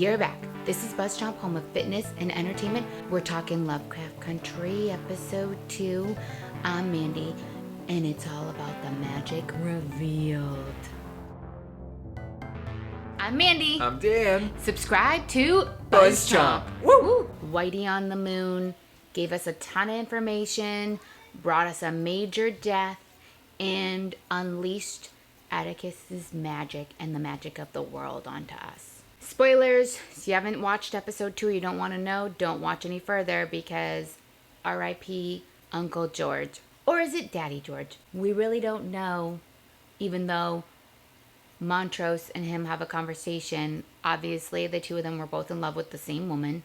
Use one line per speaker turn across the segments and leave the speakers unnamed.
You're back. This is BuzzChomp, home of fitness and entertainment. We're talking Lovecraft Country, episode 2. I'm Mandi, and it's all about the magic revealed. I'm Mandi.
I'm Dan.
Subscribe to
BuzzChomp. Woo!
Whitey on the Moon gave us a ton of information, brought us a major death, and unleashed Atticus's magic and the magic of the world onto us. Spoilers, if you haven't watched episode 2 or you don't want to know, don't watch any further because R.I.P Uncle George. Or is it Daddy George? We really don't know, even though Montrose and him have a conversation. Obviously, the two of them were both in love with the same woman,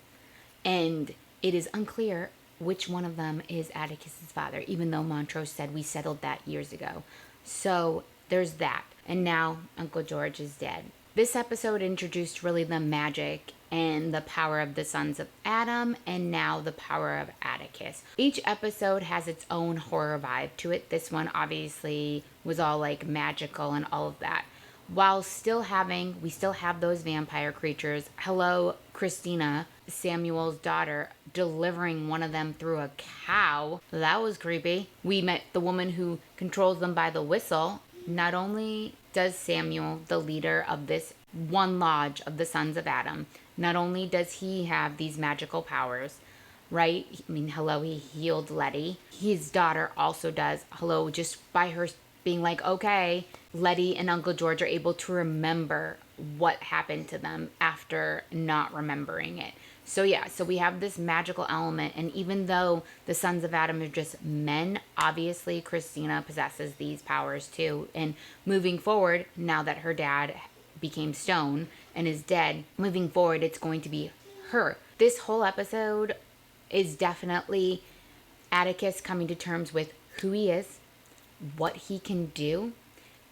and it is unclear which one of them is Atticus's father, even though Montrose said we settled that years ago. So there's that. And now Uncle George is dead. This episode introduced really the magic and the power of the sons of Adam, and now the power of Atticus. Each episode has its own horror vibe to it. This one obviously was all like magical and all of that. While we still have those vampire creatures. Hello, Christina, Samuel's daughter, delivering one of them through a cow. That was creepy. We met the woman who controls them by the whistle. Not only does Samuel, the leader of this one lodge of the sons of Adam, not only does he have these magical powers, right? I mean, hello, he healed Leti. His daughter also does. Hello, just by her being like, okay, Leti and Uncle George are able to remember what happened to them after not remembering it. So we have this magical element, and even though the sons of Adam are just men, obviously Christina possesses these powers too. And moving forward, now that her dad became stone and is dead, moving forward, it's going to be her. This whole episode is definitely Atticus coming to terms with who he is, what he can do,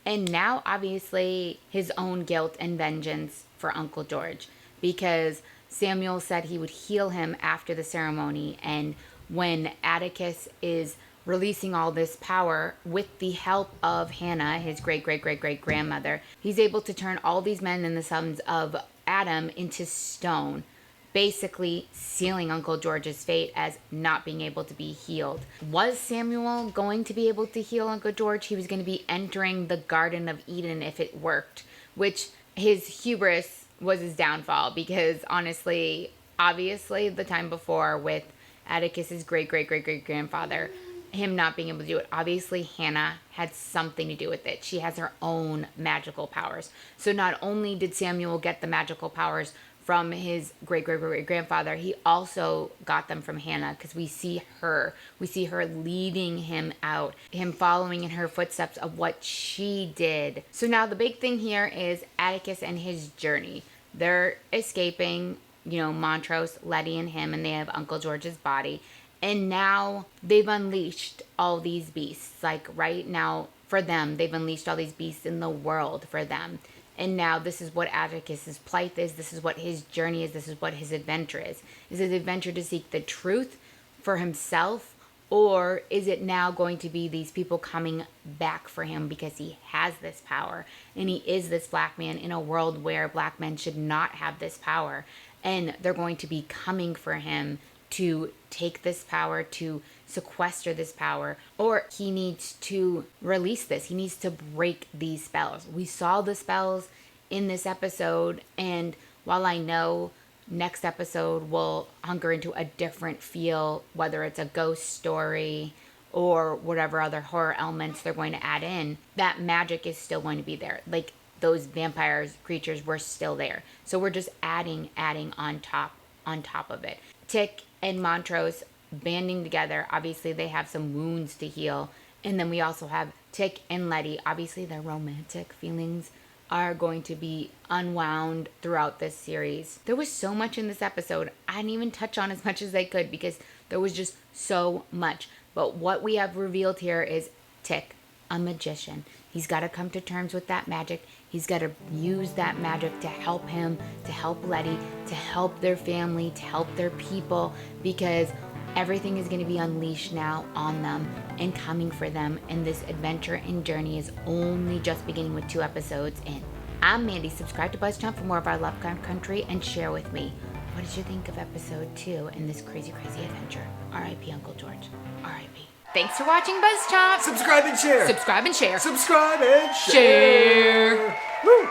and now obviously his own guilt and vengeance for Uncle George, because Samuel said he would heal him after the ceremony, and when Atticus is releasing all this power with the help of Hannah, his great-great-great-great-grandmother, he's able to turn all these men and the sons of Adam into stone, basically sealing Uncle George's fate as not being able to be healed. Was Samuel going to be able to heal Uncle George? He was going to be entering the Garden of Eden if it worked, which his hubris was his downfall, because honestly, obviously the time before with Atticus's great-great-great-great-grandfather, him not being able to do it, obviously Hannah had something to do with it. She has her own magical powers. So not only did Samuel get the magical powers from his great-great-great-grandfather, he also got them from Hannah, because we see her leading him out, him following in her footsteps of what she did. So now the big thing here is Atticus and his journey. They're escaping, Montrose, Leti, and him, and they have Uncle George's body. And now they've unleashed all these beasts. Like right now, for them, they've unleashed all these beasts in the world for them. And now this is what Atticus's plight is. This is what his journey is. This is what his adventure is. Is his adventure to seek the truth for himself? Or is it now going to be these people coming back for him because he has this power and he is this black man in a world where black men should not have this power, and they're going to be coming for him to take this power, to sequester this power, or he needs to release this. He needs to break these spells. We saw the spells in this episode, and while I know next episode will hunker into a different feel, whether it's a ghost story or whatever other horror elements they're going to add in, that magic is still going to be there. Like those vampires, creatures were still there. So we're just adding on top of it. Tick and Montrose banding together. Obviously they have some wounds to heal. And then we also have Tick and Leti. Obviously their romantic feelings are going to be unwound throughout this series. There was so much in this episode. I didn't even touch on as much as I could because there was just so much. But what we have revealed here is Tick, a magician. He's got to come to terms with that magic. He's got to use that magic to help him, to help Leti, to help their family, to help their people, because everything is going to be unleashed now on them and coming for them. And this adventure and journey is only just beginning with 2 episodes in. I'm Mandi. Subscribe to BuzzChomp for more of our Lovecraft Country and share with me. What did you think of episode 2 in this crazy, crazy adventure? R.I.P. Uncle George. R.I.P. Thanks for watching BuzzChomp.
Subscribe and share.
Subscribe and share.
Subscribe and share.
Share.
Woo.